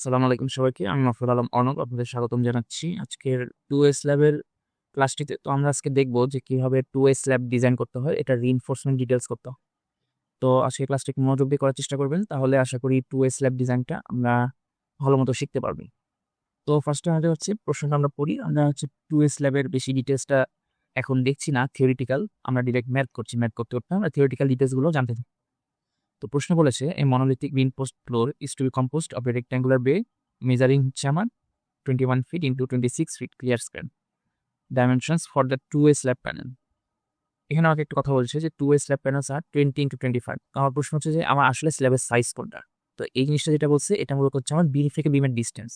আসসালামু আলাইকুম সবাইকে। আমি মাহফুজ আলম অর্ণব আপনাদের স্বাগতম জানাচ্ছি আজকের 2S ল্যাবের ক্লাসটিতে। তো আমরা আজকে দেখব যে কিভাবে 2S ল্যাব ডিজাইন করতে হয়, এটা রিইনফোর্সমেন্ট ডিটেইলস করতে হয়। তো আজকে ক্লাসটি মনোযোগ দিয়ে করার চেষ্টা করবেন, তাহলে আশা করি 2S ল্যাব ডিজাইনটা আমরা ভালো মতো শিখতে পারবো। তো ফার্স্টে আমাদের হচ্ছে প্রশ্নটা আমরা পড়ি। আমরা হচ্ছে 2S ল্যাবের বেশি ডিটেইলসটা এখন দেখছি না, থিওরিটিক্যাল। আমরা ডিরেক্ট ম্যাথ করছি, ম্যাথ করতে করতে আমরা থিওরিটিক্যাল ডিটেইলসগুলো জানতে চাই। তো প্রশ্ন বলেছে a monolithic reinforced floor is to be composed of a rectangular bay measuring হচ্ছে আমার 21 feet into 26 feet clear span. Dimensions for the 2A slab panel. এখানে আমাকে একটা কথা বলছে যে 2A slab panels are 20 into 25. আমার প্রশ্ন হচ্ছে যে আমার আসলে স্ল্যাবের সাইজ কোনটা। তো এই জিনিসটা যেটা বলছে এটা মূলত হচ্ছে আমার বিম থেকে বিমের ডিস্টেন্স।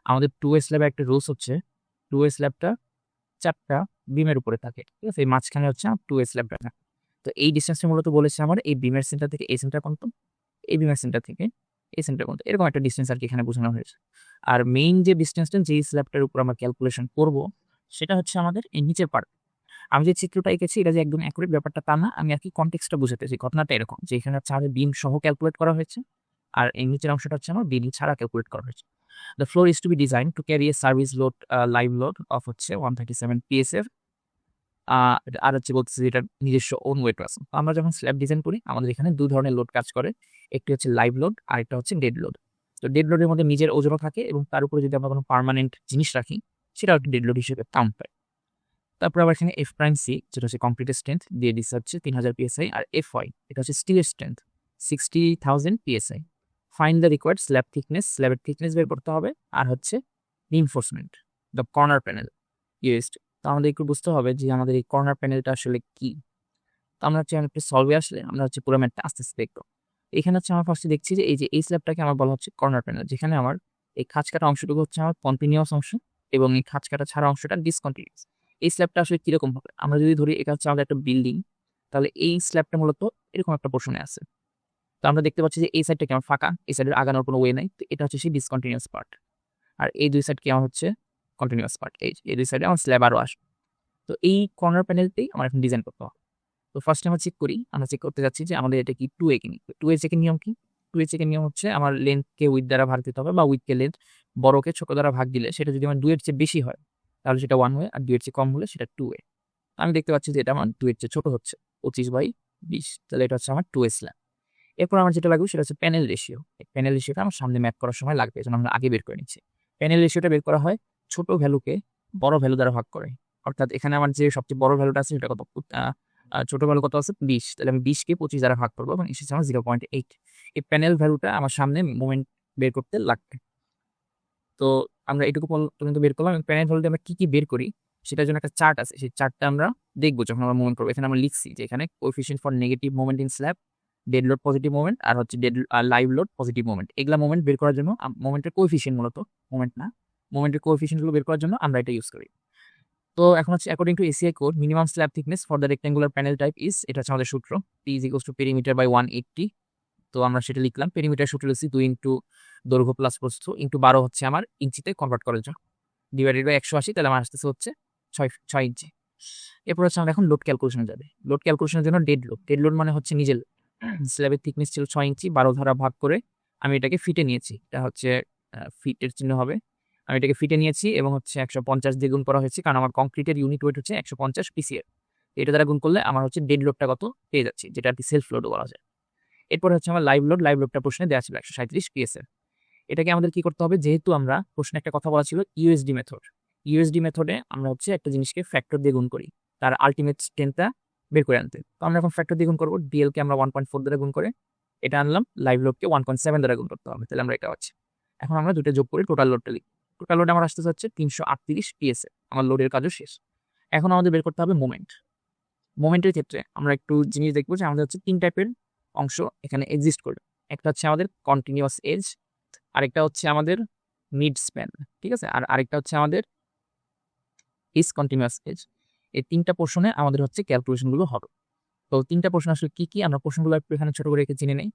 আমাদের 2A স্ল্যাবের একটা রুলস হচ্ছে 2A স্ল্যাবটা 4টা বিমের উপরে থাকে, ঠিক আছে। এই মাঝখানে হচ্ছে আমার 2A স্ল্যাবটা। তো এই ডিস্টেন্সটা মূলত বলেছে আমার এই বিমের সেন্টার থেকে এই সেন্টার পর্যন্ত, এই বিমের সেন্টার থেকে এই সেন্টার পর্যন্ত, এরকম একটা ডিস্টেন্স আর কি এখানে বোঝানো হয়েছে। আর মেইন যে ডিস্টেন্সটা যেই স্ল্যাবটার উপর আমরা ক্যালকুলেশন করব সেটা হচ্ছে আমাদের এই নিচের পার্ট। আমি যে চিত্রটা এঁকেছি এটা যে একদম অ্যাকুরেট ব্যাপারটা তা না, আমি আর কি কনটেক্সটটা বুঝাতেছি। ঘটনাটা এরকম যে এখানে হচ্ছে আমাদের বিম সহ ক্যালকুলেট করা হয়েছে, আর এই নিচের অংশটা হচ্ছে আমার বিম ছাড়া ক্যালকুলেট করা হয়েছে। The floor is to be design to carry a service load, live load of হচ্ছে 137 PSF। আর হচ্ছে বলতেছে যে এটা নিজস্ব ওন ওয়েট আছে। আমরা যখন স্ল্যাব ডিজাইন করি আমাদের এখানে দু ধরনের লোড কাজ করে, একটি হচ্ছে লাইভ লোড আর একটা হচ্ছে ডেড লোড। তো ডেড লোডের মধ্যে নিজের ওজনও থাকে এবং তার উপরে যদি আমরা কোনো পার্মানেন্ট জিনিস রাখি সেটাও একটা ডেড লোড হিসেবে কাউন্ট পায়। তারপর আবার এখানে এফ প্রাইম সি যেটা হচ্ছে কংক্রিটের স্ট্রেংথ দিয়ে দিচ্ছে হচ্ছে 3000 PSI, আর এফ ওয়াই এটা হচ্ছে স্টিলের strength 60,000 PSI। Find the required slab thickness, স্ল্যাবের থিকনেস বের করতে হবে, আর হচ্ছে reinforcement the corner panel used. তো আমাদের একটু বুঝতে হবে যে আমাদের এই কর্নার প্যানেলটা আসলে কি। তো আমরা হচ্ছে একটা সলভে আসলে আমরা হচ্ছে পুরো ম্যাথটা আস্তে আস্তে দেখবো। এখানে হচ্ছে আমার ফার্স্টে দেখছি যে এই স্ল্যাবটাকে আমার বলা হচ্ছে কর্নার প্যানেল, যেখানে আমার এই খাঁজ কাটা অংশটুকু হচ্ছে আমার কন্টিনিউয়াস অংশ এবং এই খাঁজ কাটা ছাড়া অংশটা ডিসকন্টিনিউয়াস। এই স্ল্যাবটা আসলে কিরকম হবে, আমরা যদি ধরি এটা হচ্ছে আমাদের একটা বিল্ডিং, তাহলে এই স্ল্যাবটা মূলত এরকম একটা পোর্শনে আছে। তো আমরা দেখতে পাচ্ছি যে এই সাইডটা কি আমার ফাঁকা, এই সাইডের আগানোর কোনো ওয়ে নাই, তো এটা হচ্ছে সেই ডিসকন্টিনিউয়াস পার্ট। আর এই দুই সাইড কি আমার হচ্ছে কন্টিনিউয়াস পার্ট, এই দুই সাইডে আমার স্ল্যাব আরও আসবে। তো এই কর্নার প্যানেলটাই আমার এখন ডিজাইন করতে হবে। তো ফার্স্টে আমরা চেক করি, আমরা চেক করতে যাচ্ছি যে আমাদের এটা কি 2A কিনি। 2A চেকের নিয়ম কি? 2A চেকের নিয়ম হচ্ছে আমার লেন্থকে উইথ দ্বারা ভাগ দিতে হবে, বা উইথকে লেন্থ, বড়কে ছোট দ্বারা ভাগ দিলে সেটা যদি আমার 2 এর চেয়ে বেশি হয় তাহলে সেটা 1 ওয়ে, আর 2 এর চেয়ে কম হলে সেটা 2A। আমি দেখতে পাচ্ছি যে এটা আমার 2 এর চেয়ে ছোট হচ্ছে 25/20, তাহলে এটা হচ্ছে আমার 2A স্ল্যাব। এরপর আমার যেটা লাগবে সেটা হচ্ছে প্যানেল রেশিও। এই প্যানেল রেশিওটা আমার সামনে ম্যাপ করার সময় লাগবে, এজন্য আমরা আগে বের করে নিচ্ছি। প্যানেল রেশিওটা বের করা হয় ছোট ভ্যালুকে বড় ভ্যালু দ্বারা ভাগ করে। অর্থাৎ এখানে আমার যে সবচেয়ে বড় ভ্যালুটা আছে সেটা কত, ছোট ভ্যালু কত আছে 20, তাহলে আমি 20কে 25 দ্বারা ভাগ করবো এবং এসেছে আমার 0.8। এই প্যানেল ভ্যালুটা আমার সামনে মোমেন্ট বের করতে লাগবে। তো আমরা এটুকু পর্যন্ত বের করলাম। প্যানেল ভ্যালুতে আমরা কি কি বের করি সেটার জন্য একটা চার্ট আছে, সেই চার্টটা আমরা দেখবো যখন আমরা মুভমেন্ট করবো। এখানে আমরা লিখছি যে এখানে coefficient for negative moment in slab, dead load positive moment, আর হচ্ছে লাইভ লোড পজিটিভ মোমেন্ট। এগুলা মোমেন্ট বের করার জন্য মোমেন্টের কোএফিসিয়েন্ট, মূলত মোমেন্ট না, মোমেন্টের কোএফিসিয়েন্টগুলো বের করার জন্য আমরা এটা ইউজ করি। তো এখন হচ্ছে according to ACI code minimum slab thickness for the rectangular panel type is, এটা হচ্ছে আমাদের সূত্র, P is equals to perimeter by 180। তো আমরা সেটা লিখলাম। পেরিমিটার সূত্র লিখছি 2 ইন্টু দৈর্ঘ্য প্লাস প্রস্থ ইন্টু 12 হচ্ছে আমার ইঞ্চিতে কনভার্ট করার জন্য, ডিভাইডেড বাই 180, তাহলে আমার আসতেছে হচ্ছে 6 ইঞ্চি। এরপর হচ্ছে আমরা এখন লোড ক্যালকুলেশনে যাবে। লোড ক্যালকুলেশনের জন্য ডেড লোড মানে হচ্ছে নিজের স্ল্যাবের থিকনেস ছিল 6 ইঞ্চি, 12 দ্বারা ভাগ করে আমি এটাকে ফিটে নিয়েছি। এটা হচ্ছে ফিটের চিহ্ন হবে। আমি এটাকে ফিটে নিয়েছি এবং হচ্ছে 150 দিয়ে গুণ করা হয়েছে, কারণ আমার কংক্রিটের ইউনিট ওয়েট হচ্ছে 150 PCF। এটা দ্বারা গুণ করলে আমার হচ্ছে ডেড লোডটা কত পেয়ে যাচ্ছি, যেটা আর কি সেলফ লোডও বলা যায়। এরপর হচ্ছে আমার লাইভ লোডটা প্রশ্নে দেওয়া ছিল 137 PSF। এটাকে আমাদের কি করতে হবে, যেহেতু আমরা প্রশ্নে একটা কথা বলা ছিল ইউএসডি মেথড, ইউএসডি মেথডে আমরা হচ্ছে একটা জিনিসকে ফ্যাক্টর দিয়ে গুণ করি তার আলটিমেট স্ট্রেংথটা বের করে আনতে। তো আমরা এখন ফ্যাক্টর দিয়ে গুণ করবো, ডিএলকে আমরা 1.4 দ্বারা গুণ করে এটা আনলাম, লাইভ লোডকে 1.7 দ্বারা গুণ করতে হবে, তাহলে আমরা এটা পাচ্ছি। এখন আমরা দুটো যোগ করে টোটাল লোডটা লিখি। টোটাল লোড আমার আসতে হচ্ছে 338 PSF। আমার লোডের কাজও শেষ। এখন আমাদের বের করতে হবে মোমেন্ট। মোমেন্টের ক্ষেত্রে আমরা একটু জিনিস দেখবো যে আমাদের হচ্ছে 3 টাইপের অংশ এখানে এক্সিস্ট করবে। একটা হচ্ছে আমাদের কন্টিনিউয়াস এজ, আরেকটা হচ্ছে আমাদের মিড স্প্যান, ঠিক আছে, আর আরেকটা হচ্ছে আমাদের ডিসকন্টিনিউয়াস এজ। এই 3টা পোর্শনে আমাদের হচ্ছে ক্যালকুলেশনগুলো হবে। তো 3টা পোর্শন আসলে কি কি, আমরা পোর্শনগুলো একটু এখানে ছোট করে রেখে চিনে নেই।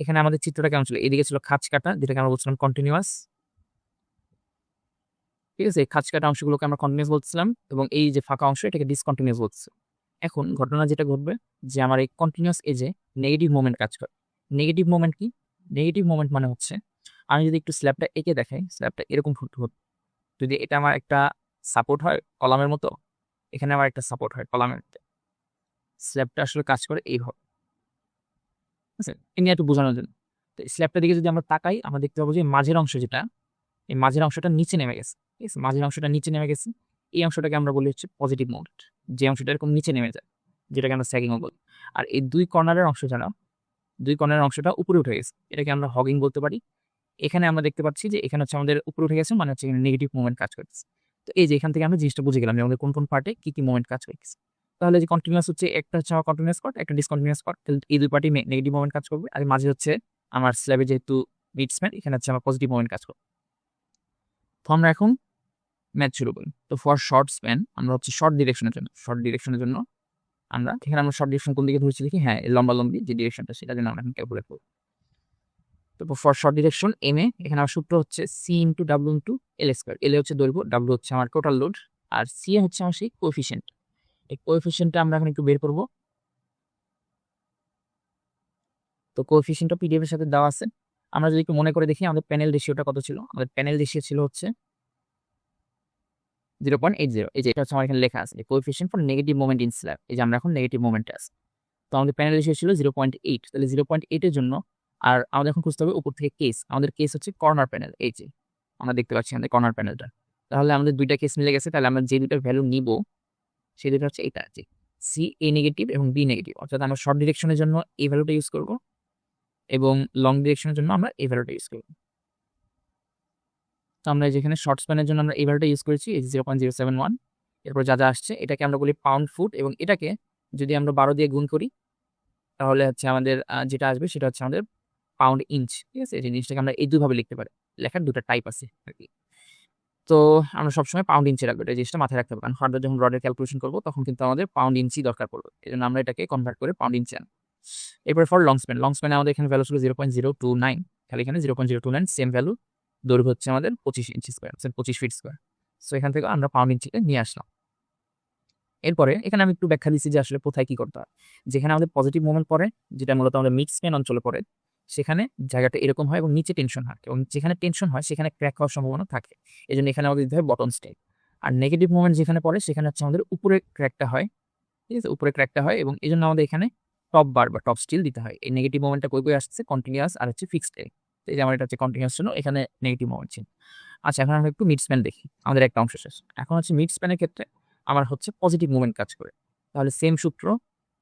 এখানে আমাদের চিত্রটা কেমন ছিল, এদিকে ছিল খাঁজ কাটা যেটাকে আমরা বলছিলাম কন্টিনিউয়াস, ঠিক আছে। এই খাঁজ কাটা অংশগুলোকে আমরা কন্টিনিউয়াস বলছিলাম এবং এই যে ফাঁকা অংশ এটাকে ডিসকন্টিনিউয়াস বলছে। এখন ঘটনা যেটা ঘটবে যে আমার এই কন্টিনিউয়াস এজে নেগেটিভ মোমেন্ট কাজ করে। নেগেটিভ মোমেন্ট কি? নেগেটিভ মোমেন্ট মানে হচ্ছে আমি যদি একটু স্ল্যাবটা এঁকে দেখাই, স্ল্যাবটা এরকম হতো। যদি এটা আমার একটা সাপোর্ট হয় কলামের মতো, এখানে আমার একটা সাপোর্ট হয় কলামের, স্ল্যাবটা আসলে কাজ করে এইভাবে, ঠিক আছে? এ নিয়ে একটু বোঝানোর জন্য। তো স্ল্যাবটার দিকে যদি আমরা তাকাই, আমরা দেখতে পাবো যে মাঝের অংশ যেটা, এই মাঝের অংশটা নিচে নেমে গেছে, ঠিক আছে? মাঝের অংশটা নিচে নেমে গেছে, এই অংশটাকে আমরা বলি হচ্ছে পজিটিভ মোমেন্ট, যে অংশটা এরকম নিচে নেমে যায়, যেটাকে আমরা স্যাগিংও বলি। আর এই দুই কর্নারের অংশ যারা, দুই কর্নারের অংশটা উপরে উঠে গেছে, এটাকে আমরা হগিং বলতে পারি। এখানে আমরা দেখতে পাচ্ছি যে এখানে হচ্ছে আমাদের উপরে উঠে গেছে, মানে হচ্ছে এখানে নেগেটিভ মুভমেন্ট কাজ করতেছে। তো এই যে এখান থেকে আমরা জিনিসটা বুঝে গেলাম যে আমাদের কোন কোন পার্টে কি কি মুভমেন্ট কাজ করতেছে। তাহলে যে কন্টিনিউয়াস হচ্ছে, একটা হচ্ছে আমার কন্টিনিউয়াস পার্ট, একটা ডিসকন্টিনিউয়াস পার্ট, তাহলে এই দুই পার্টি নেগেটিভ মুভমেন্ট কাজ করবে। আর মাঝে হচ্ছে আমার স্ল্যাবে যেহেতু মিড স্প্যান, এখানে হচ্ছে আমার পজিটিভ মুভমেন্ট কাজ করবে। তো আমরা এখন ম্যাথ শুরু করি। তো ফর শর্ট স্প্যান আমরা হচ্ছে শর্ট ডিরেকশনের জন্য আমরা এখানে আমরা শর্ট ডিরেকশন কোন দিকে ধরেছি দেখি, হ্যাঁ লম্বা লম্বি যে ডিরেকশনটা, সেটার জন্য আমরা এখন ক্যালকুলেট করবো। তো for short direction M A এখানে আমার সূত্র হচ্ছে C into W into L square. এল হচ্ছে দৈর্ঘ্য, ডাব্লু হচ্ছে আমার টোটাল লোড, আর সি এ হচ্ছে আমার সেই কোএফিসিয়েন্ট। এই কোএফিসিয়েন্টটা আমরা এখন একটু বের করবো। তো কোএফিসিয়েন্টটা পিডিএফ এর সাথে দেওয়া আছে। আমরা যদি একটু মনে করে দেখি আমাদের প্যানেল রেশিওটা কত ছিল, আমাদের প্যানেল রেশিও ছিল হচ্ছে 0.80। এই যে এটা হচ্ছে আমার এখানে লেখা আছে coefficient for negative moment in slab. এই যে আমরা এখন নেগেটিভ মোমেন্টে আছি। তো আমাদের প্যানেল রেশিও ছিল 0.8। তাহলে 0.8 এর জন্য আর আমাদের এখন খুঁজতে হবে উপর থেকে কেস। আমাদের কেস হচ্ছে কর্নার প্যানেল, এই যে আমরা দেখতে পাচ্ছি আমাদের কর্নার প্যানেলটা। তাহলে আমাদের দুইটা কেস মিলে গেছে। তাহলে আমরা যে দুইটা ভ্যালু নিব সেই দুটো হচ্ছে এটা, যে সি এ নেগেটিভ এবং বি নেগেটিভ। অর্থাৎ আমরা শর্ট ডিরেকশনের জন্য এই ভ্যালুটা ইউজ করব এবং লং ডিরেকশনের জন্য আমরা এই ভ্যালুটা ইউজ করব। তো আমরা যেখানে শর্ট স্প্যানের জন্য আমরা এই ভ্যালুটা ইউজ করেছি, এই 0.071। এরপর যা যা আসছে এটাকে আমরা বলি পাউন্ড ফুট, এবং এটাকে যদি আমরা 12 দিয়ে গুণ করি তাহলে হচ্ছে আমাদের যেটা আসবে সেটা হচ্ছে আমাদের পাউন্ড ইঞ্চ, ঠিক আছে? এই জিনিসটাকে আমরা এই দুইভাবে লিখতে পারি, লেখার দুটো টাইপ আছে আর কি। তো আমরা সবসময় পাউন্ড ইঞ্চে রাখবো, এই জিনিসটা মাথায় রাখতে হবে, কারণ ফার্দার যখন রডের ক্যালকুলেশন করবো তখন কিন্তু আমাদের পাউন্ড ইঞ্চি দরকার পড়বে। এই জন্য আমরা এটাকে কনভার্ট করে পাউন্ড ইঞ্চে আনি। এরপর ফর লং স্প্যানে আমাদের এখানে ভ্যালু ছিল 0.029, খালি এখানে 0.029 সেম ভ্যালু। দৈর্ঘ্য হচ্ছে আমাদের 25 ইঞ্চি স্কোয়ার, 25 ফিট স্কোয়ার। সো এখান থেকে আমরা পাউন্ড ইঞ্চিতে নিয়ে আসলাম। এরপরে এখানে আমি একটু ব্যাখ্যা দিচ্ছি যে আসলে কোথায় কি করতে হয়। যেখানে আমাদের পজিটিভ মুভমেন্ট পড়ে, যেটা মূলত আমাদের মিড স্প্যান অঞ্চলে পড়ে, সেখানে জায়গাটা এরকম হয় এবং নিচে টেনশন হয়, এবং যেখানে টেনশন হয় সেখানে ক্র্যাক হওয়ার সম্ভাবনা থাকে। এই জন্য এখানে আমাদের দিতে হয় বটম স্টেক। আর নেগেটিভ মুভমেন্ট যেখানে পড়ে সেখানে হচ্ছে আমাদের উপরে ক্র্যাকটা হয়, ঠিক আছে? উপরে ক্র্যাকটা হয়, এবং এই জন্য আমাদের এখানে টপ বার বা টপ স্টিল দিতে হয়। এই নেগেটিভ মুভমেন্টটা কই আসছে, কন্টিনিউয়াস আর হচ্ছে ফিক্সড। এই যে আমার এটা হচ্ছে কন্টিনিউয়াস জন্য এখানে নেগেটিভ মুভমেন্ট ছিল। আচ্ছা, এখন আমরা একটু মিড স্প্যান দেখি, আমাদের একটা অংশ শেষ। এখন হচ্ছে মিড স্প্যানের ক্ষেত্রে আমার হচ্ছে পজিটিভ মুভমেন্ট কাজ করে। তাহলে সেম সূত্র,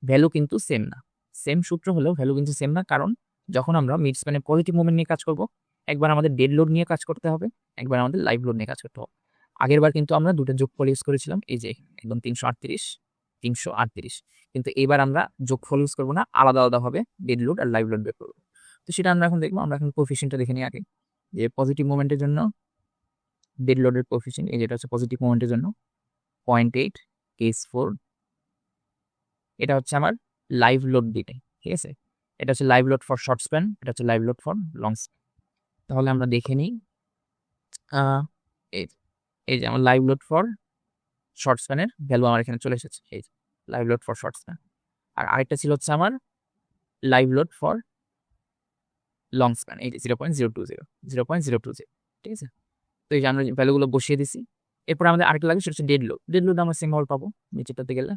ভ্যালু কিন্তু সেম না। সেম সূত্র হলেও ভ্যালু কিন্তু সেম না, কারণ যখন আমরা মিড স্প্যানে পজিটিভ মুভমেন্ট নিয়ে কাজ করব, একবার আমাদের ডেড লোড নিয়ে কাজ করতে হবে, একবার আমাদের লাইভ লোড নিয়ে কাজ করতে হবে। আগের বার কিন্তু আমরা দুটো যোগফল ইউজ করেছিলাম, এই যে একদম 338, কিন্তু এবার আমরা যোগফল ইউজ করবো না, আলাদা আলাদাভাবে ডেড লোড আর লাইভ লোড বের করবো। তো সেটা আমরা এখন দেখবো। আমরা এখন কোএফিসিয়েন্টটা দেখে নিই আগে, যে পজিটিভ মুভমেন্টের জন্য ডেড লোডের কোএফিসিয়েন্ট, এই যেটা হচ্ছে পজিটিভ মুভমেন্টের জন্য 0.8 কেস 4। এটা হচ্ছে আমার লাইভ লোড দিতে, ঠিক আছে? এটা হচ্ছে live load for short span, এটা হচ্ছে live load for long span. তাহলে আমরা দেখে নিই, এই যে আমার লাইভ লোড ফর শর্ট স্প্যানের ভ্যালু আমার এখানে চলে এসেছে, এই যে live load for short span. আর আরেকটা ছিল হচ্ছে আমার live load for long span, এই যে 0.020, ঠিক আছে? তো এই যে আমরা ভ্যালুগুলো বসিয়ে দিছি। এরপর আমাদের আরেকটা লাগে, সেটা হচ্ছে ডেড লোড। ডেড লোড আমরা সেম ভাবে পাবো, নিচেটাতে গেলে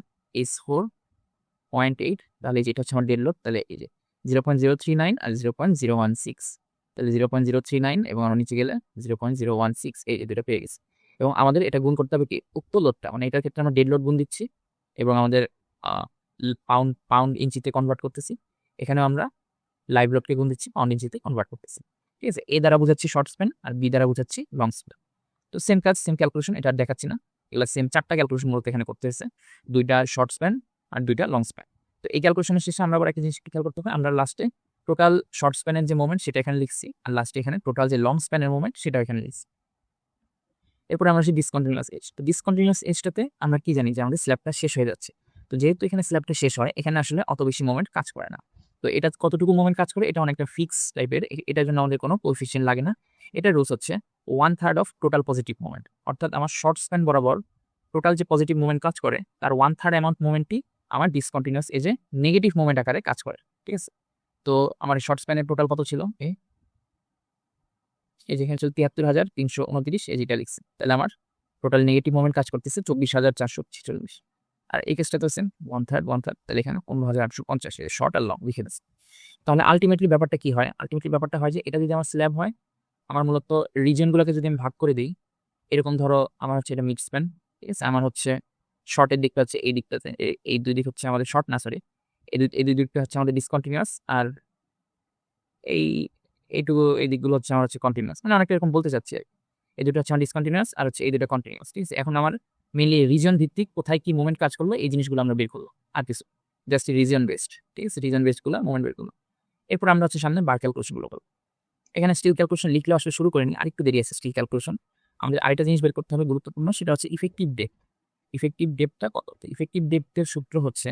S4.8। তাহলে যেটা হচ্ছে আমার ডেড লোড, তাহলে এই যে 0.039 আর 0.016, তাহলে 0.039 এবং আমরা নিচে গেলে 0.016, এই যে দুটো পেয়ে গেছি। এবং আমাদের এটা গুণ করতে হবে কি উক্ত লোডটা, মানে এটার ক্ষেত্রে আমরা ডেড লোড গুণ দিচ্ছি এবং আমাদের পাউন্ড ইঞ্চিতে কনভার্ট করতেছি। এখানেও আমরা লাইভ লোডকে গুণ দিচ্ছি, পাউন্ড ইঞ্চিতে কনভার্ট করতেছি, ঠিক আছে? এ দ্বারা বুঝাচ্ছি শর্ট স্প্যান আর বি দ্বারা বুঝাচ্ছি লং স্প্যান। তো সেম কাজ, সেম ক্যালকুলেশন, এটা দেখাচ্ছি না, এগুলো সেম 4টা ক্যালকুলেশন মূলত এখানে করতে হয়েছে, 2টা শর্ট স্প্যান আর 2টা লং স্প্যান। তো এই ক্যালকুলেশনের শেষে আমরা আবার একটা জিনিস খেয়াল করতে হবে, আমরা লাস্টে টোটাল শর্ট স্প্যানের যে মোমেন্ট সেটা এখানে লিখছি, আর লাস্টে এখানে টোটাল যে লং স্প্যানের মোমেন্ট সেটা এখানে লিখছি। এরপরে আমরা আসি ডিসকন্টিনিউয়াস এজ। তো ডিসকন্টিনিউয়াস এজটাতে আমরা কি জানি যে আমাদের স্ল্যাবটা শেষ হয়ে যাচ্ছে। তো যেহেতু এখানে স্ল্যাবটা শেষ হয়, এখানে আসলে অত বেশি মোমেন্ট কাজ করে না। তো এটা কতটুকু মোমেন্ট কাজ করে, এটা অনেকটা ফিক্স টাইপের, এটার জন্য আমাদের কোনো কোএফিসিয়েন্ট লাগে না। এটা রুলস হচ্ছে 1/3 অফ টোটাল পজিটিভ মোমেন্ট। অর্থাৎ আমার শর্ট স্প্যান বরাবর টোটাল যে পজিটিভ মুভমেন্ট কাজ করে তার 1/3 অ্যামাউন্ট মুভমেন্টই আমার ডিসকন্টিনিউয়াস এজে নেগেটিভ মুভমেন্ট আকারে কাজ করে, ঠিক আছে? তো আমার শর্ট স্প্যানের টোটাল কত ছিল, এই যেখানে ছিল 73,329, এই যেটা লিখছে, তাহলে আমার টোটাল নেগেটিভ মোমেন্ট কাজ করতেছে 24,446। আর এই কেসটা তো সেম, ওয়ান থার্ড, তাহলে এখানে 15,850, শর্ট আর লং লিখে দিচ্ছে। তাহলে আলটিমেটলি ব্যাপারটা কি হয়? আলটিমেটলি ব্যাপারটা হয় যে এটা যদি আমার স্ল্যাব হয়, আমার মূলত রিজিয়নগুলোকে যদি আমি ভাগ করে দিই, এরকম ধরো আমার হচ্ছে এটা মিড স্প্যান, ঠিক আছে, আমার হচ্ছে শর্টের দিকটা হচ্ছে এই দিকটাতে, এই দুই দিক হচ্ছে আমাদের শর্ট, না সরি, এই দুই দিকটা হচ্ছে আমাদের ডিসকন্টিনিউয়াস, আর এই এইটুকু এই দিকগুলো হচ্ছে আমার হচ্ছে কন্টিনিউয়াস, মানে অনেকটা এরকম বলতে চাচ্ছি আর কি। এই দুটো হচ্ছে আমার ডিসকন্টিনিউয়াস, আর হচ্ছে এই দুটো কন্টিনিউয়াস, ঠিক আছে। এখন আমার মেনলি রিজন ভিত্তিক কোথায় কি মুভমেন্ট কাজ করলো এই জিনিসগুলো আমরা বের করলো, আর কিছু জাস্ট রিজন বেসড, ঠিক আছে, রিজন বেসড গুলো মুভমেন্ট বের করলো। এরপর আমরা হচ্ছে সামনে বার ক্যালকুলেশনগুলো করবো। এখানে স্টিল ক্যালকুলেশন লিখলে আসলে শুরু করিনি, আরেকটু দেরি আছে স্টিল ক্যালকুলেশন। আমাদের আরেকটা জিনিস বের করতে হবে গুরুত্বপূর্ণ, সেটা হচ্ছে ইফেক্টিভ ডেপথ। ইফেক্টিভ ডেপথটা কত? ইফেক্টিভ ডেপথের সূত্র হচ্ছে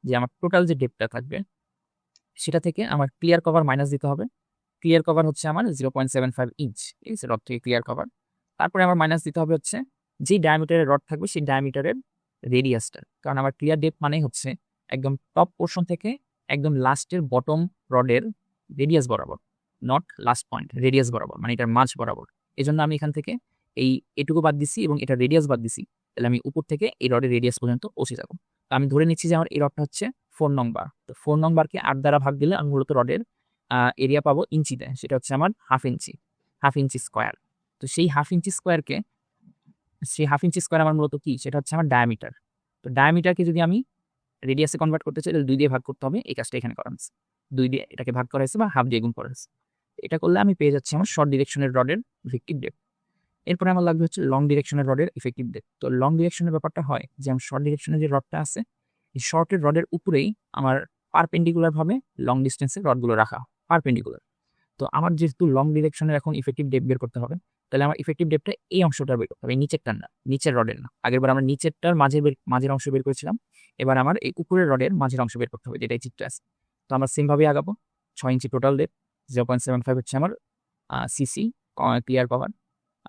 যে আমার টোটাল যে ডেপথটা থাকবে সেটা থেকে আমার ক্লিয়ার কভার মাইনাস দিতে হবে। ক্লিয়ার কভার হচ্ছে আমার 0.75 ইঞ্চ, ঠিক আছে, রড থেকে ক্লিয়ার কভার। তারপরে আমার মাইনাস দিতে হবে হচ্ছে যেই ডায়ামিটারের রড থাকবে সেই ডায়ামিটারের রেডিয়াসটা, কারণ আমার ক্লিয়ার ডেপথ মানে হচ্ছে একদম টপ পোর্শন থেকে একদম লাস্টের বটম রডের রেডিয়াস বরাবর, নট লাস্ট পয়েন্ট, রেডিয়াস বরাবর, মানে এটার মাঝ বরাবর। এই জন্য আমি এখান থেকে এই এটুকু বাদ দিছি এবং এটা রেডিয়াস বাদ দিছি, তাহলে আমি উপর থেকে এই রডের রেডিয়াস পর্যন্ত পৌঁছে যাবো। তো আমি ধরে নিচ্ছি যে আমার এই রডটা হচ্ছে 4 নং বার। তো 4 নং বারকে 8 দ্বারা ভাগ দিলে আমি মূলত রডের এরিয়া পাবো ইঞ্চিতে, সেটা হচ্ছে আমার হাফ ইঞ্চি স্কোয়ার। তো সেই হাফ ইঞ্চি স্কোয়ার আমার মূলত কি, সেটা হচ্ছে আমার ডায়ামিটার। তো ডায়ামিটারকে যদি আমি রেডিয়াসে কনভার্ট করতে চাই তাহলে 2 দিয়ে ভাগ করতে হবে, এই কাজটা এখানে করা হয়েছে, 2 দিয়ে এটাকে ভাগ করা হয়েছে বা হাফ দিয়ে গুণ করা হয়েছে। এটা করলে আমি পেয়ে যাচ্ছি আমার শর্ট ডিরেকশনের রডের ইফেক্টিভ ডেপথ। এরপরে আমার লাগবে হচ্ছে লং ডিরেকশনের রডের ইফেক্টিভ ডেপথ। তো লং ডিরেকশনের ব্যাপারটা হয় যে আমার শর্ট ডিরেকশনের যে রডটা আছে, এই শর্টের রডের উপরেই আমার পারপেন্ডিকুলার ভাবে লং ডিস্টেন্সের রডগুলো রাখা পারপেন্ডিকুলার। তো আমার যেহেতু লং ডিরেকশনের এখন ইফেক্টিভ ডেপথ বের করতে হবে, তাহলে আমার ইফেক্টিভ ডেপথটা এই অংশটা বের করতে হবে, নিচেরটার না, নিচের রডের না। আগেরবার আমরা নিচেরটার মাঝের অংশ বের করেছিলাম, এবার আমার এই উপরের রডের মাঝের অংশ বের করতে হবে, যেটা চিত্রে আছে। তো আমরা সেমভাবেই আগাবো। 6 ইঞ্চি টোটাল ডেপথ, 0.75 হচ্ছে আমার সিসি ক্লিয়ার কভার।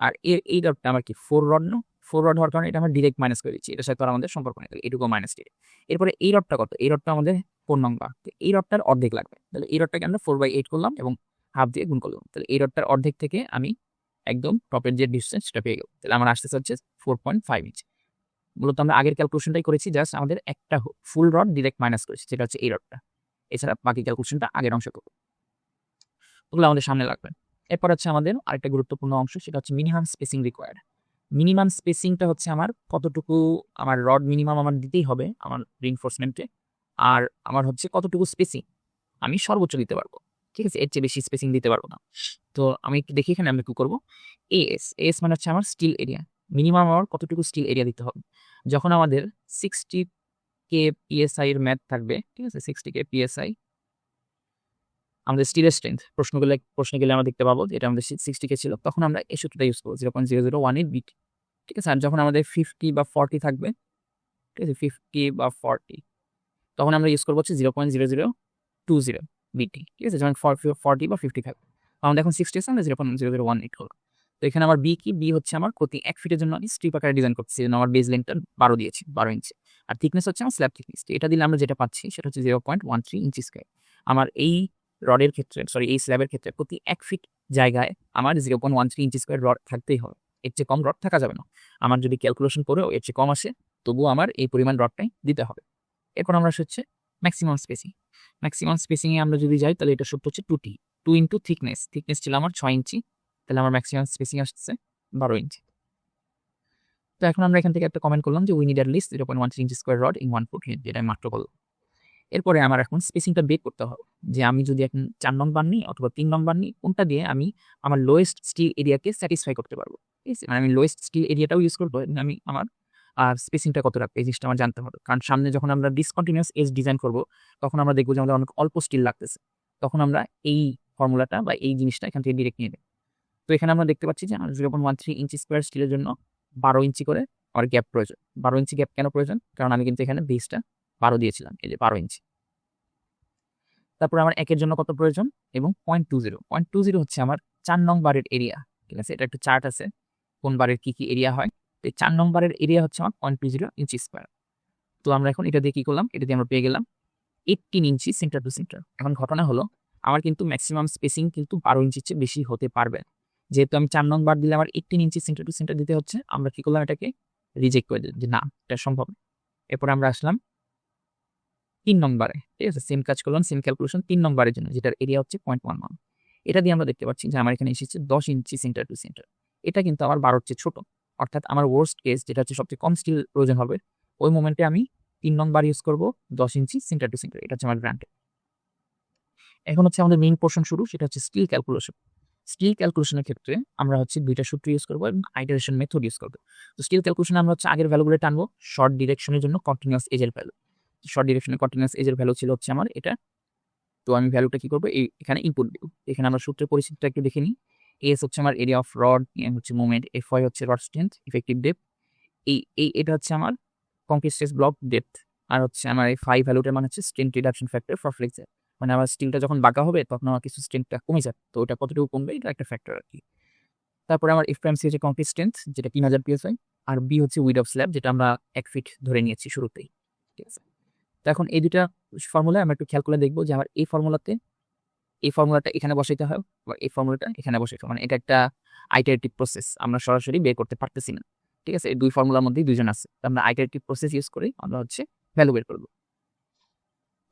আর এই রডটা আমার কি 4 রড না, 4 রড হওয়ার কারণে এটা আমরা ডিরেক্ট মাইনাস করে দিচ্ছি, এটার সাথে আর আমাদের সম্পর্ক নেই, এটুকু মাইনাস দিয়ে। এরপরে এই রডটা কত? এই রডটা আমাদের 4 নং বার। তো এই রডটার অর্ধেক লাগবে, তাহলে এই রডটাকে আমরা 4/8 করলাম এবং হাফ দিয়ে গুণ করলাম, তাহলে এই রডটার অর্ধেক থেকে আমি একদম টপের যে ডিস্টেন্স সেটা পেয়ে গেল। তাহলে আমার আসতেছে হচ্ছে 4.5 ইঞ্চ। মূলত আমরা আগের ক্যালকুলেশনটাই করেছি, জাস্ট আমাদের একটা ফুল রড ডিরেক্ট মাইনাস করেছি, যেটা হচ্ছে এই রডটা। এছাড়া বাকি ক্যালকুলেশনটা আগের অংশ করবো, ওগুলো আমাদের সামনে লাগবে। এরপর হচ্ছে আমাদের আরেকটা গুরুত্বপূর্ণ অংশ, সেটা হচ্ছে মিনিমাম স্পেসিং রিকোয়ার্ড। মিনিমাম স্পেসিংটা হচ্ছে আমার কতটুকু আমার রড মিনিমাম আমার দিতেই হবে আমার রিইনফোর্সমেন্টে, আর আমার হচ্ছে কতটুকু স্পেসিং আমি সর্বোচ্চ দিতে পারবো, ঠিক আছে, এর চেয়ে বেশি স্পেসিং দিতে পারবো না। তো আমি দেখি এখানে আমি কি করবো, এস মানে হচ্ছে আমার স্টিল এরিয়া, মিনিমাম আমার কতটুকু স্টিল এরিয়া দিতে হবে। যখন আমাদের 60K PSI এর ম্যাথ থাকবে, ঠিক আছে, 60K PSI আমাদের স্টিলের স্ট্রেংথ প্রশ্নে গেলে আমরা দেখতে পাবো যে এটা আমাদের 60K ছিল, তখন আমরা এই সূত্রটা ইউজ করবো 0.0018 বিট, ঠিক আছে। আর যখন আমাদের 50 বা 40 থাকবে, ঠিক আছে, 50 বা 40, তখন আমরা ইউজ করবো হচ্ছে 0.0020 বিটি, ঠিক আছে, যখন 40 বা 50 থাকবে। আমাদের এখন 60 আছে, আমরা 0.0018 করবো। তো এখানে আমার বি কি, বি হচ্ছে আমার প্রতি 1 ফিটের জন্য আমি স্ট্রিপ আকারে ডিজাইন করতেছি, জন্য আমার বেস লেন্থটা 12 দিয়েছি, 12 ইঞ্চি। আর থিকনেস হচ্ছে আমার স্ল্যাব থিকনেস, এটা দিলে আমরা যেটা পাচ্ছি সেটা হচ্ছে 0.13 ইঞ্চি স্কয়ার। আমার এই রডের ক্ষেত্রে, সরি এই স্ল্যাবের ক্ষেত্রে প্রতি 1 ফিট জায়গায় আমার 0.13 ইঞ্চি স্কয়ার রড থাকতেই হবে, এর চেয়ে কম রড থাকা যাবে না। আমার যদি ক্যালকুলেশন করেও এর চেয়ে কম আসে, তবুও আমার এই পরিমাণ রডটাই দিতে হবে। এরপর আমরা হচ্ছে ম্যাক্সিমাম স্পেসিং। ম্যাক্সিমাম স্পেসিংয়ে আমরা যদি যাই তাহলে এটা সূত্র হচ্ছে 2T, 2 ইন্টু থিকনেস ছিল আমার 6 ইঞ্চি, তাহলে আমার ম্যাক্সিমাম স্পেসিং আসছে 12 ইঞ্চি। তো এখন আমরা এখান থেকে একটা কমেন্ট করলাম যে we need at least 0.13 inch square rod in 1 foot, যেটা আমি মাত্র বললাম। এরপরে আমার এখন স্পেসিংটা বের করতে হবে, যে আমি যদি এখন 4 নং বার নিই অথবা 3 নং বার নিই, কোনটা দিয়ে আমি আমার লোয়েস্ট স্টিল এরিয়াকে স্যাটিসফাই করতে পারবো, ঠিক আছে, মানে আমি লোয়েস্ট স্টিল এরিয়াটাও ইউজ করবো এবং আমি আমার আর স্পেসিংটা কত রাখবো এই জিনিসটা আমার জানতে হবে। কারণ সামনে যখন আমরা ডিসকন্টিনিউয়াস এজ ডিজাইন করবো, তখন আমরা দেখবো যে আমাদের অনেক অল্প স্টিল লাগতেছে, তখন আমরা এই ফর্মুলাটা বা এই জিনিসটা এখান থেকে ডিরেক্ট নিয়ে নেব। তো এখানে আমরা দেখতে পাচ্ছি যে আমার 0.13 ইঞ্চি স্কোয়ার স্টিলের জন্য 12 ইঞ্চি করে আমার গ্যাপ প্রয়োজন। 12 ইঞ্চি গ্যাপ কেন প্রয়োজন? কারণ আমি কিন্তু এখানে বেসটা 12 দিয়েছিলাম, এই যে 12 ইঞ্চি। তারপর আমার একের জন্য কত প্রয়োজন, এবং 0.20 হচ্ছে আমার 4 নং বারের এরিয়া, ঠিক আছে, এটা একটা চার্ট আছে কোন বারের কি এরিয়া হয়। তো 4 নং বারের এরিয়া হচ্ছে আমার 0.20 ইঞ্চি স্কোয়ার। তো আমরা এখন এটা দিয়ে কি করলাম, এটা দিয়ে আমরা পেয়ে গেলাম 18 ইঞ্চি সেন্টার টু সেন্টার। এখন ঘটনা হলো আমার কিন্তু ম্যাক্সিমাম স্পেসিং কিন্তু 12 ইঞ্চির চেয়ে বেশি হতে পারবে, যেহেতু আমি 4 নং বার দিলে আমার 18 ইঞ্চি সেন্টার টু সেন্টার দিতে হচ্ছে, আমরা কি করলাম এটাকে রিজেক্ট করে দিলাম যে না, এটা সম্ভব না। এরপরে আমরা আসলাম 3 নং বারে, ঠিক আছে, সেম কাজ করলাম, সেম ক্যালকুলেশন 3 নং বারের জন্য, যেটার এরিয়া হচ্ছে 0.11। এটা দিয়ে আমরা দেখতে পাচ্ছি যে আমার এখানে এসেছে 10 ইঞ্চি সেন্টার টু সেন্টার। এটা কিন্তু আমার 12-র চেয়ে ছোট, অর্থাৎ আমার ওয়ার্স্ট কেস যেটা হচ্ছে সবচেয়ে কম স্টিল প্রয়োজন হবে, ওই মোমেন্টে আমি 3 নং বার ইউজ করবো 10 ইঞ্চি সেন্টার টু সেন্টার। এটা হচ্ছে আমার গ্রান্টেড। এখন হচ্ছে আমাদের মেইন পোর্শন শুরু, সেটা হচ্ছে স্টিল ক্যালকুলেশন। স্টিল ক্যালকুলেশনের ক্ষেত্রে আমরা হচ্ছে 2টা সূত্র ইউজ করবো এবং আইটারেশন মেথড ইউজ করবো। তো স্টিল ক্যালকুলেশনে আমরা হচ্ছে আগের ভ্যালুগুলো টানবো শর্ট ডিরেকশনের জন্য কন্টিনিউয়াস এজের ভ্যালু। শর্ট ডিরেকশনের কন্টিনিউয়াস এজের ভ্যালু ছিল হচ্ছে আমার এটা। তো আমি ভ্যালুটা কি করবো, এখানে ইনপুট দিব। এখানে আমরা সূত্রের পরিস্থিতিটা একটু দেখে নিই। এস হচ্ছে আমার এরিয়া অফ রড, এম হচ্ছে মোমেন্ট, এফ ওয়াই হচ্ছে রড স্ট্রেংথ, ইফেক্টিভ ডেপথ, এটা হচ্ছে আমার কংক্রিট স্ট্রেস ব্লক ডেপথ, আর হচ্ছে আমার এই ফাই ভ্যালুটার মানে হচ্ছে strength reduction factor for flexor. মানে আমার স্টিলটা যখন বাঁকা হবে তখন আমার কিছু স্ট্রেংথটা কমে যাবে, তো ওটা কতটুকু কমবে এটা একটা ফ্যাক্টর আর কি। তারপরে আমার এফ প্রাইম সি হচ্ছে কংক্রিট স্ট্রেংথ, যেটা 3000 পিএসআই, আর বি হচ্ছে উইড অফ স্ল্যাব, যেটা আমরা 1 ফিট ধরে নিয়েছি শুরুতেই, ঠিক আছে। তো এখন এই দুইটা ফর্মুলা আমরা একটু খেয়াল করে দেখবো যে আমার এই ফর্মুলাটা এখানে বসাইতে হয় বা এই ফর্মুলাটা এখানে বসাইতে হয়, মানে এটা একটা আইটারেটিভ প্রসেস, আমরা সরাসরি বের করতে পারতেছি না, ঠিক আছে। এই দুই ফর্মুলার মধ্যেই দুইজন আছে, তো আমরা আইটারেটিভ প্রসেস ইউজ করে আমরা হচ্ছে ভ্যালু বের করবো।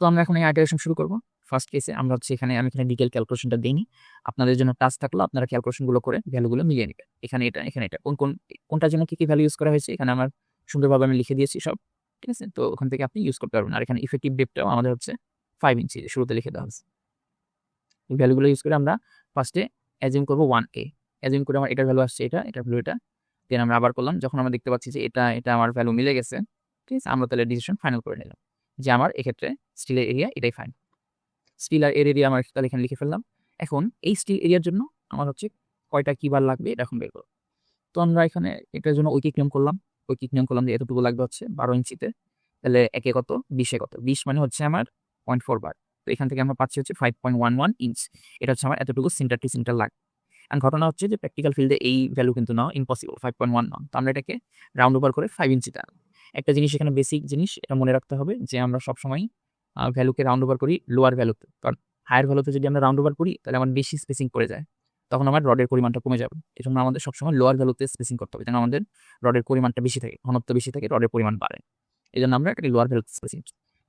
তো আমরা এখন এই আইটারেশন শুরু করবো। ফার্স্ট কেসে আমরা হচ্ছে আমি এখানে ডিটেল ক্যালকুলেশনটা দিইনি, আপনাদের জন্য টাস্ক থাকলো আপনারা ক্যালকুলেশনগুলো করে ভ্যালুগুলো মিলিয়ে নেবেন। এখানে এটা কোনটার জন্য কি ভ্যালু ইউজ করা হয়েছে এখানে আমার সুন্দরভাবে আমি লিখে দিয়েছি সব, ঠিক আছে। তো ওখান থেকে আপনি ইউজ করতে পারবেন। আর এখানে ইফেক্টিভ ডেপটাও আমাদের হচ্ছে 5 ইঞ্চি শুরুতে লিখে দেওয়া হয়েছে। এই ভ্যালুগুলো ইউজ করে আমরা ফার্স্টে অ্যাজিউম করবো 1a, অ্যাজিউম করে আমার এটার ভ্যালু আসছে এটার ভ্যালু এটা, দেন আমরা আবার করলাম, যখন আমরা দেখতে পাচ্ছি যে এটা আমার ভ্যালু মিলে গেছে, ঠিক আছে, আমরা তাহলে ডিসিশন ফাইনাল করে নিলাম যে আমার এক্ষেত্রে স্টিলের এরিয়া এটাই ফাইন। স্টিল আর এর এরিয়া আমার তাহলে এখানে লিখে ফেললাম। এখন এই স্টিল এরিয়ার জন্য আমার হচ্ছে কয়টা কি বার লাগবে এটা এখন বের করব। তো আমরা এখানে এটার জন্য ঐকিক নিয়ম করলাম যে এতটুকু লাগবে হচ্ছে 12 ইঞ্চিতে, তাহলে একে কত 20-এ কত, 20 মানে হচ্ছে আমার 0.4 বার। তো এখান থেকে আমরা পাচ্ছি হচ্ছে 5.11 ইঞ্চ। এটা হচ্ছে আমার এতটুকু সেন্টার টু সেন্টার লাগবে। আর ঘটনা হচ্ছে যে প্র্যাকটিক্যাল ফিল্ডে এই ভ্যালু কিন্তু না, ইম্পসিবল, 5.1 নন। তো আমরা এটাকে রাউন্ড ওভার করে 5 ইঞ্চিতে আনবো। একটা জিনিস এখানে বেসিক জিনিস এটা মনে রাখতে হবে যে আমরা সবসময় ভ্যালুকে রাউন্ড ওভার করি লোয়ার ভ্যালুতে, কারণ হায়ার ভ্যালুতে যদি আমরা রাউন্ড ওভার করি তাহলে আমার বেশি স্পেসিং পড়ে যায়, তখন আমার রডের পরিমাণটা কমে যাবে। এই জন্য আমাদের সবসময় লোয়ার ভ্যালুতে স্পেসিং করতে হবে, যেন আমাদের রডের পরিমাণটা বেশি থাকে, ঘনত্ব বেশি থাকে, রডের পরিমাণ বাড়ে। এই জন্য আমরা একটা লোয়ার ভ্যালুতে স্পেসিং,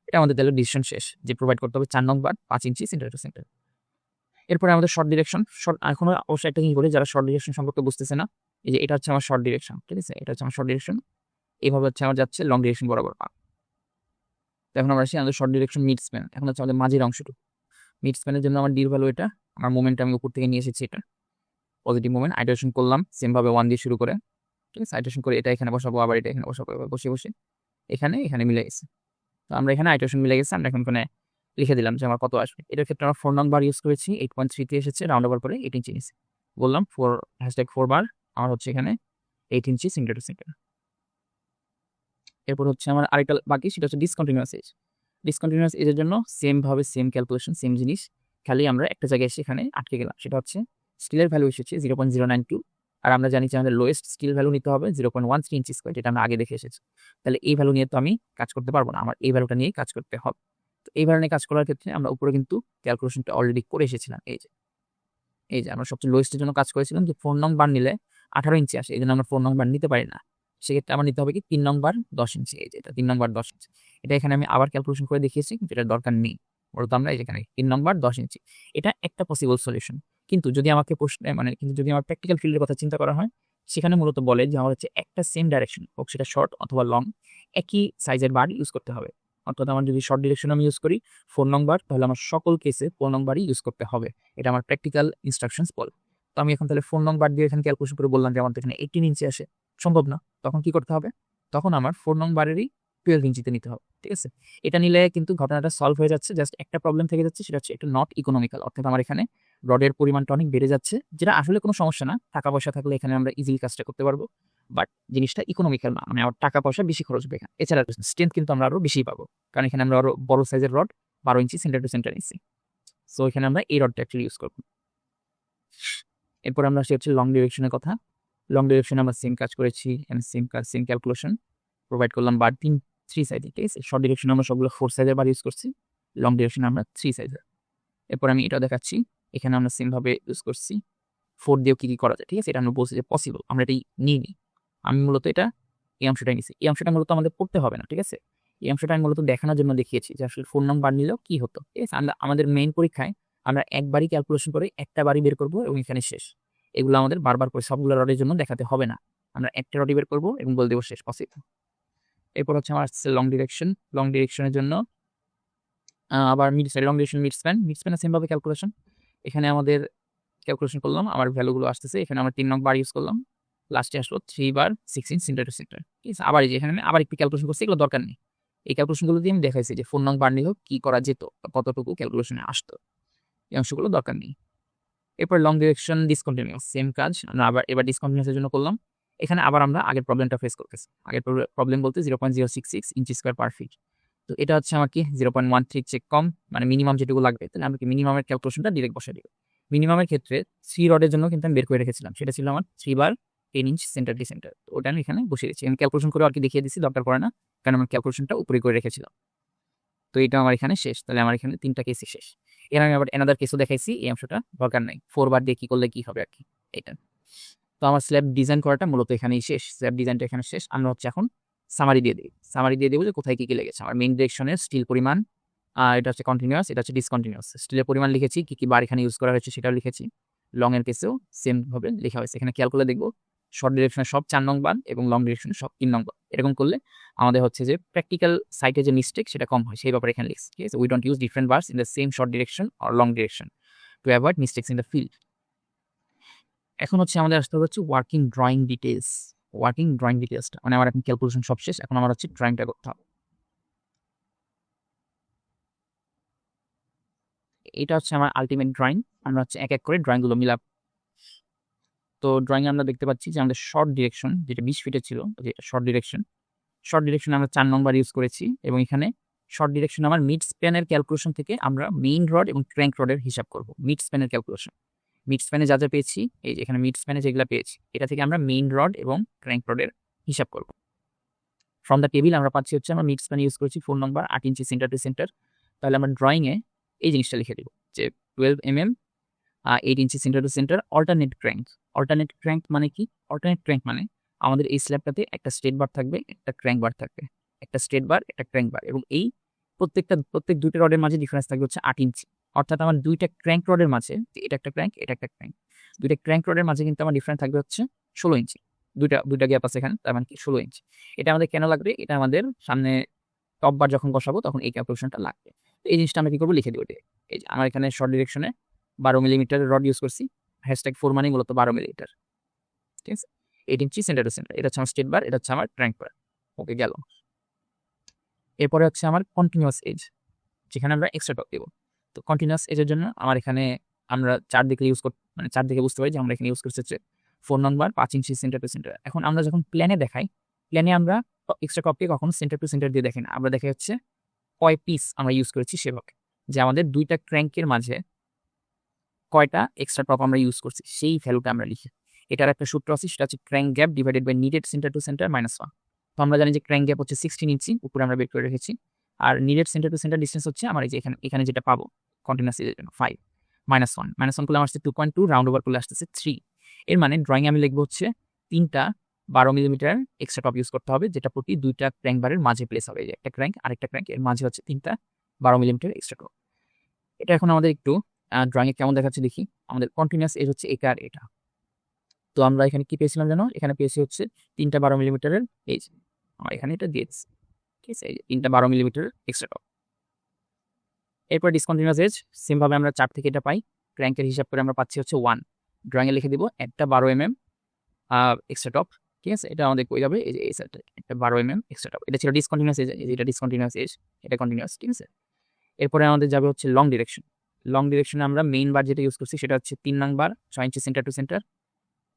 এটা আমাদের তাহলে ডিসিশন শেষ যে প্রোভাইড করতে হবে 4 নং বার 5 ইঞ্চি সেন্টার টু সেন্টার। এরপরে আমাদের শর্ট ডিরেকশন, এখনো অবশ্যই একটা জিনিস বলি যারা শর্ট ডিরেকশন সম্পর্কে বুঝতেছে না, এই যে এটা হচ্ছে আমার শর্ট ডিরেকশন, ঠিক আছে, এটা হচ্ছে আমার শর্ট ডিরেকশন, এইভাবে হচ্ছে আমার যাচ্ছে লং ডিরেকশন বরাবর পা। তো এখন আমরা আসি আমাদের শর্ট ডিরেকশন মিড স্প্যান, এখন হচ্ছে আমাদের মাঝের অংশটুকু। মিড স্প্যানের জন্য আমার ডির ভ্যালু এটা, আমার মোমেন্ট আমি উপর থেকে নিয়ে এসেছি এটা পজিটিভ মোমেন্ট, আইটারেশন করলাম সেম ভাবে 1 দিয়ে শুরু করে, ঠিক আছে, আইটারেশন করে এটা এখানে বসাবো, আবার এটা এখানে বসাবো, বসে এখানে মিলে গেছে। তো আমরা এখানে আইটারেশন মিলে গেছে, আমরা এখন লিখে দিলাম যে আমার কত আসবে। এটার ক্ষেত্রে আমরা 4 নং বার ইউজ করেছি, 8.3 তে এসেছে, রাউন্ড ওভার করে 8 ইঞ্চি নিয়েছি, বললাম 4 বার আমার হচ্ছে এখানে 8 ইঞ্চি সেন্টার টু সেন্টার। এরপর হচ্ছে আমার আরেকটা বাকি, সেটা হচ্ছে ডিসকন্টিনিউয়াস এজ। ডিসকন্টিনিউয়াস এজের জন্য সেম ভাবে সেম ক্যালকুলেশন সেম জিনিস, খালি আমরা একটা জায়গায় এসে এখানে আটকে গেলাম, সেটা হচ্ছে স্টিলের ভ্যালু এসেছে 0.092, আর আমরা জানি যে আমাদের লোয়েস্ট স্টিল ভ্যালু নিতে হবে 0.13 ইঞ্চি স্কোয়ার, যেটা আমরা আগে দেখে এসেছি। তাহলে এই ভ্যালু নিয়ে তো আমি কাজ করতে পারবো না, আমার এই ভ্যালুটা নিয়েই কাজ করতে হবে। তো এই ভ্যালু নিয়ে কাজ করার ক্ষেত্রে আমরা উপরে কিন্তু ক্যালকুলেশনটা অলরেডি করে এসেছিলাম। এই যে আমরা সবচেয়ে লোয়েস্টের জন্য কাজ করেছিলাম যে 4 নং বার নিলে 18 ইঞ্চি আসে, এই জন্য আমরা 4 নং বার নিতে পারি না। সেক্ষেত্রে আমার নিতে হবে কি 3 নং বার 10 ইঞ্চি, এই যে এটা 3 নং বার 10 ইঞ্চি। এটা এখানে আমি আবার ক্যালকুলেশন করে দেখিয়েছি, যেটা দরকার নেই, বলতো আমরা এখানে 3 নং বার 10 ইঞ্চি। এটা একটা পসিবল সলিউশন, কিন্তু যদি আমাকে যদি আমার প্র্যাকটিক্যাল ফিল্ডের কথা চিন্তা করা হয়, সেখানে মূলত বলে যে আমার হচ্ছে একটা সেম ডাইরেকশন হোক, সেটা শর্ট অথবা লং, একই সাইজের বার ইউজ করতে হবে। অর্থাৎ আমার যদি শর্ট ডিরেকশন আমি ইউজ করি 4 নং বার, তাহলে আমার সকল কেসে 4 নং বারই ইউজ করতে হবে, এটা আমার প্র্যাকটিক্যাল ইনস্ট্রাকশনস বলে। তো আমি এখন তাহলে 4 নং বার দিয়ে এখানে ক্যালকুলেশন করে বললাম যে আমার তো এখানে 18 ইঞ্চি আসে, সম্ভব না, তখন কি করতে হবে, তখন আমার 4 নং বারেরই 12 ইঞ্চিতে নিতে হবে, ঠিক আছে। এটা নিলে কিন্তু ঘটনাটা সলভ হয়ে যাচ্ছে, জাস্ট একটা প্রবলেম থেকে যাচ্ছে, সেটা হচ্ছে এটা নট ইকোনমিক্যাল, অর্থাৎ আমার এখানে রডের পরিমাণটা অনেক বেড়ে যাচ্ছে, যেটা আসলে কোনো সমস্যা না, টাকা পয়সা থাকলে এখানে আমরা ইজিলি কাজটা করতে পারবো, বাট জিনিসটা ইকোনমিক্যাল না, মানে আমার টাকা পয়সা বেশি খরচ হবে এখানে। এছাড়া স্ট্রেংথ কিন্তু আমরা আরো বেশি পাবো, কারণ এখানে আমরা আরো বড় সাইজের rod 12 inch centre to centre নিচ্ছি, সো এখানে আমরা এই রডটা অ্যাকচুয়ালি ইউজ করবো। এরপর আমরা আসি হচ্ছে লং ডিরেকশনের কথা। লং ডিরেকশনে আমরা সেম কাজ করেছি, সেম ক্যালকুলেশন প্রোভাইড করলাম বার 3 সাইজে, ঠিক আছে। শর্ট ডিরেকশনে আমরা সবগুলো 4 সাইজের বার ইউজ করছি, লং ডিরেকশনে আমরা 3 সাইজের। এরপর আমি এটা দেখাচ্ছি, এখানে আমরা সেম ভাবে ইউজ করছি 4 দিয়েও কি করা যায়, ঠিক আছে? এটা আমরা বলছি যে পসিবল, আমরা এটাই নিইনি। আমি মূলত এটা এই অংশটাই নিছি। এই অংশটা মূলত আমাদের পড়তে হবে না, ঠিক আছে? এই অংশটা আমি মূলত দেখানোর জন্য দেখিয়েছি যে আসলে 4 নং বার নিলেও কি হতো, ঠিক আছে? আমাদের মেইন পরীক্ষায় আমরা একবারই ক্যালকুলেশন করে একটা বারই বের করবো এবং এখানে শেষ। এগুলো আমাদের বারবার করে সবগুলো রডের জন্য দেখাতে হবে না। আমরা একটা রডই বের করবো এবং বলে দেবো শেষ, পসিবল। এরপর হচ্ছে আমার আসছে লং ডিরেকশন। লং ডিরেকশনের জন্য আবার long direction mid span same ভাবে ক্যালকুলেশন। এখানে আমাদের ক্যালকুলেশন করলাম, আমার ভ্যালুগুলো আসতেছে। এখানে আমরা 3 নং বার ইউজ করলাম, লাস্টে আসলো 3 বার 6 ইঞ্চ সেন্টার টু সেন্টার, ঠিক আছে? আবার এই যে এখানে আমি আবার একটু ক্যালকুলেশন করছি, এগুলো দরকার নেই। এই ক্যালকুলেশনগুলো দিয়ে আমি দেখাইছি যে 4 নং বার নিলেও কি করা যেত, কতটুকু ক্যালকুলেশনে আসতো, এই অংশগুলো দরকার নেই। এরপর লং ডিরেকশন ডিসকন্টিনিউয়াস, সেম কাজ আমরা আবার এবার ডিসকন্টিনিউয়াসের জন্য করলাম। এখানে আবার আমরা আগের প্রবলেমটা ফেস করতেছি। আগের প্রবলেম বলতে 0.066 ইঞ্চি স্কোয়ার পার ফিট। তো এটা হচ্ছে আমার কি 0.13 চেক কম, মানে মিনিমাম যেটুকু লাগবে। তাহলে আমি কি মিনিমামের ক্যালকুলেশনটা ডিরেক্ট বসাই দিব। মিনিমামের ক্ষেত্রে 3 রডের জন্য কিন্তু আমি বের করে রেখেছিলাম, সেটা ছিল আমার 3 বার 10 ইঞ্চ সেন্টার টু সেন্টার। তো ওটা আমি এখানে বসিয়ে দিচ্ছি। আমি ক্যালকুলেশন করে আর কি দেখিয়ে দিচ্ছি, দরকার পড়ে না, কারণ আমার ক্যালকুলেশনটা উপরে করে রেখেছিলাম। তো এটা আমার এখানে শেষ। তাহলে আমার এখানে 3টা কেসই শেষ। এর আমি আবার এনাদার কেসও দেখাইছি, এই অংশটা দরকার নাই। 4 বার দিয়ে কি করলে কি হবে আর কি, এটা। তো আমার স্ল্যাব ডিজাইন করাটা মূলত এখানেই শেষ। স্ল্যাব ডিজাইনটা এখানে শেষ। আমরা হচ্ছে এখন সামারি দিয়ে দিই। সামারি দিয়ে দেবো যে কোথায় কি কি লেগেছে। আমার মেইন ডিরেকশনের স্টিল পরিমাণ, এটা হচ্ছে কন্টিনিউয়াস, এটা হচ্ছে ডিসকন্টিনিউয়াস। স্টিলের পরিমাণ লিখেছি, কি কি বার এখানে ইউজ করা হয়েছে সেটাও লিখেছি। লং এর কেসেও সেম ভাবে লেখা হয়েছে। এখানে খেয়াল করলে দেখবো শর্ট ডিরেকশনে সব 4 নং বার এবং লং ডিরেকশনে সব 3 নং বার। এরকম করলে আমাদের হচ্ছে যে প্র্যাকটিক্যাল সাইটে যে মিস্টেক সেটা কম হয়, সেই ব্যাপারে এখানে লিখছি, ঠিক আছে? We don't use different bars in the same short direction or long direction to avoid mistakes in the field. এখন হচ্ছে আমাদের আসতে হচ্ছে working drawing details. Working drawing ডিটেলসটা মানে আমার এখন ক্যালকুলেশন সব শেষ, এখন আমার হচ্ছে ড্রয়িংটা করতে হবে। এটা হচ্ছে আমার আলটিমেট ড্রয়িং। আমরা হচ্ছে এক এক করে ড্রয়িংগুলো মিলাব। তো ড্রয়িং আমরা দেখতে পাচ্ছি যে আমাদের শর্ট ডিরেকশন যেটা 20 ফিটের ছিল, যেটা শর্ট ডিরেকশন আমরা 4 নম্বর ইউজ করেছি। এবং এখানে শর্ট ডিরেকশন আমার মিড স্প্যানের ক্যালকুলেশন থেকে আমরা মেইন রড এবং ক্র্যাঙ্ক রডের হিসাব করব। মিড স্প্যানের ক্যালকুলেশন, মিড স্প্যানে যা যা পেয়েছি, এই যে এখানে মিড স্প্যানে যেগুলো পেয়েছি, এটা থেকে আমরা মেইন রড এবং ক্র্যাঙ্ক রডের হিসাব করব। ফ্রম দ্য টেবিল আমরা পাচ্ছি হচ্ছে আমরা মিড স্প্যান ইউজ করেছি 4 নম্বর 8 ইঞ্চি সেন্টার টু সেন্টার। তাহলে আমরা ড্রয়িংয়ে এই জিনিসটা লিখে দেব যে 12 mm 8 ইঞ্চি centre to centre alternate crank. Alternate crank মানে কি? অল্টারনেট ক্র্যাঙ্ক মানে আমাদের এই স্ল্যাবটাতে একটা স্ট্রেট বার থাকবে, একটা ক্র্যাঙ্ক বার থাকবে, একটা স্ট্রেট বার, একটা ক্র্যাঙ্ক বার, এবং এই প্রত্যেক দুইটা রডের মাঝে ডিফারেন্স থাকবে হচ্ছে 8 ইঞ্চি। অর্থাৎ আমার দুইটা ক্র্যাঙ্ক রডের মাঝে, এটা একটা ক্র্যাঙ্ক, এটা একটা ক্র্যাঙ্ক, দুইটা ক্র্যাঙ্ক রডের মাঝে কিন্তু আমার ডিফারেন্স থাকবে হচ্ছে 16 ইঞ্চি। দুইটা গ্যাপ আছে এখানে, তার মানে কি 16 ইঞ্চি। এটা আমাদের কেন লাগবে? এটা আমাদের সামনে টপ বার যখন বসাবো তখন এই ক্যালকুলেশনটা লাগবে। তো এই জিনিসটা আমরা কি করবো, লিখে দিব। এই যে আমার এখানে শর্ট ডিরেকশনে 12 মিলিমিটারের রড ইউজ করছি। হ্যাশট্যাগ 4 মানে মূলত 12 মিলিমিটার, ঠিক আছে? 8 ইঞ্চি সেন্টার টু সেন্টার। এটা হচ্ছে আমার স্ট্রেট বার, এটা হচ্ছে আমার ক্র্যাঙ্ক বার। ওকে, গেল। এরপরে হচ্ছে আমার কন্টিনিউয়াস এজ, যেখানে আমরা এক্সট্রা টপ দেবো। তো কন্টিনিউয়াস এজের জন্য আমার এখানে আমরা চারদিকে ইউজ মানে চারদিকে বুঝতে পারি যে আমরা এখানে ইউজ করছি হচ্ছে 4 নম্বর 5 ইঞ্চি সেন্টার টু সেন্টার। এখন আমরা যখন প্ল্যানে দেখাই, প্ল্যানে আমরা এক্সট্রা টপকে কখনো সেন্টার টু সেন্টার দিয়ে দেখি না, আমরা দেখে হচ্ছে কয় পিস আমরা ইউজ করেছি সেভাবে, যে আমাদের দুইটা ক্র্যাঙ্কের মাঝে কয়টা এক্সট্রা টপ আমরা ইউজ করছি সেই ভ্যালুটা আমরা লিখি। এটার একটা সূত্র আছে, সেটা হচ্ছে crank gap divided by needed centre to centre minus 1। তো আমরা জানি যে ক্র্যাঙ্ক গ্যাপ হচ্ছে 16 ইঞ্চি, উপরে আমরা বের করে রেখেছি। আর needed centre to centre distance হচ্ছে আমার এই যে এখানে যেটা পাবো কন্টিনিউয়াস এর জন্য 5 -1 করলে আমার আসছে 2.2, রাউন্ড ওভার করলে আসতেছে 3। এর মানে ড্রয়িং আমি লিখবো হচ্ছে 3টা 12 মিলিমিটার এক্সট্রা টপ ইউজ করতে হবে, যেটা প্রতি দুইটা ক্র্যাঙ্ক বারের মাঝে প্লেস হবে। একটা ক্র্যাঙ্ক আরেকটা ক্র্যাঙ্ক এর মাঝে হচ্ছে 3টা 12 মিলিমিটার এক্সট্রা টপ। এটা এখন আমাদের একটু ড্রয়িং এ কেমন দেখাচ্ছে দেখি। আমাদের কন্টিনিউয়াস এজ হচ্ছে এটা আর এটা। তো আমরা এখানে কি পেয়েছিলাম জানো? এখানে পেয়েছি হচ্ছে 3টা 12 মিলিমিটারের এজ। আমরা এখানে এটা দিয়ে দিচ্ছি, ঠিক আছে? 3টা 12 মিলিমিটার এক্সট্রা টপ। এরপর ডিসকন্টিনিউয়াস এজ সেম ভাবে আমরা 4 থেকে এটা পাই। ক্র্যাঙ্কের হিসাব করে আমরা পাচ্ছি হচ্ছে 1। ড্রয়িং এ লিখে দিব একটা 12 mm এক্সট্রা টপ, ঠিক আছে? এটা আমাদের কই যাবে, এই যে এই সাইডটা একটা 12 mm এক্সট্রা টপ। এটা ছিল ডিসকন্টিনিউয়াস এজ, এটা ডিসকন্টিনিউয়াস এজ, এটা কন্টিনিউয়াস, ঠিক আছে? এরপরে আমাদের যাবে হচ্ছে লং ডিরেকশন। লং ডিরেকশনে আমরা মেইন বার যেটা ইউজ করছি সেটা হচ্ছে 3 নং বার 6 ইঞ্চি সেন্টার টু সেন্টার।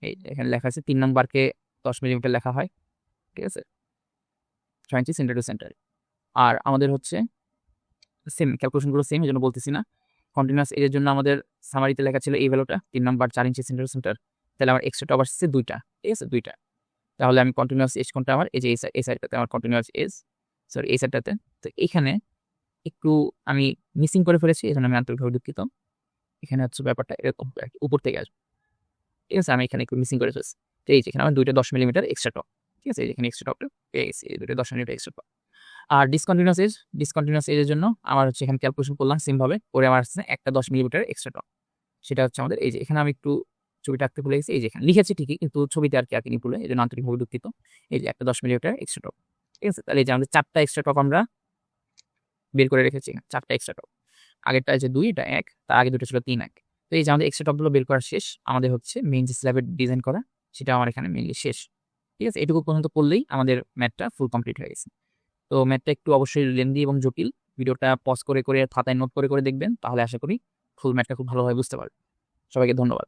এই এখানে লেখা আছে 3 নং বারকে 10 মিলিমিটার লেখা হয়, ঠিক আছে? 6 ইঞ্চি সেন্টার টু সেন্টার। আর আমাদের হচ্ছে সেম ক্যালকুলেশনগুলো সেম, এই জন্য বলতেছি না। কন্টিনিউয়াস এজের জন্য আমাদের সামারিতে লেখা ছিল এই ভ্যালুটা 3 নং বার 4 ইঞ্চি সেন্টার টু সেন্টার। তাহলে আমার এক্সট্রা টপ আসছে 2টা, ঠিক আছে? 2টা। তাহলে আমি কন্টিনিউয়াস এজ কোনটা আমার, এই যে এই সাইডটাতে আমার কন্টিনিউয়াস এজ, সরি এই সাইডটাতে। তো এখানে একটু আমি মিসিং করে ফেলেছি, এই জন্য আমি আন্তরিকভাবে দুঃখিত। এখানে হচ্ছে ব্যাপারটা এরকম উপর থেকে আসবে। ঠিক আছে, আমি এখানে একটু মিসিং করে ফেলছি। তো এই যে এখানে আমার দুইটা 10 মিলিমিটার এক্সট্রা টপ, ঠিক আছে, এখানে এক্সট্রা টপটা পেয়ে গেছি, এই দুটো 10 মিলিমিটার এক্সট্রা টপ। আর ডিসকন্টিনিউয়াস এজের জন্য আমার হচ্ছে এখানে ক্যালকুলেশন করলাম সিমভাবে করে, আমার আসছে একটা 10 মিলিমিটার এক্সট্রা টপ। সেটা হচ্ছে আমাদের এই যে এখানে আমি একটু ছবিটা আঁকতে ভুলে গেছি, এই যে এখানে লিখেছি ঠিকই কিন্তু ছবিতে আর কি আঁকিনি ভুলে, এই জন্য আন্তরিকভাবে দুঃখিত। এই যে একটা 10 মিলিমিটার এক্সট্রা টপ, ঠিক আছে। তাহলে এই যে আমাদের 4টা এক্সট্রা টপ আমরা বের করে রেখেছি, 4টা এক্সট্রা টপ। আগেরটা যে 2, এটা 1, তার আগে দুটো ছিল 3 1। তো এই যে আমাদের এক্সট্রা টপগুলো বের করা শেষ, আমাদের হচ্ছে মেইন যে স্ল্যাবের ডিজাইন করা সেটা আমার এখানে মেইনলি শেষ, ঠিক আছে। এটুকু পর্যন্ত করলেই আমাদের ম্যাথটা ফুল কমপ্লিট হয়ে গেছে। তো ম্যাথটা একটু অবশ্যই লেন্দি এবং জটিল, ভিডিওটা পজ করে করে খাতায় নোট করে করে দেখবেন, তাহলে আশা করি ফুল ম্যাথটা খুব ভালোভাবে বুঝতে পারবেন। সবাইকে ধন্যবাদ।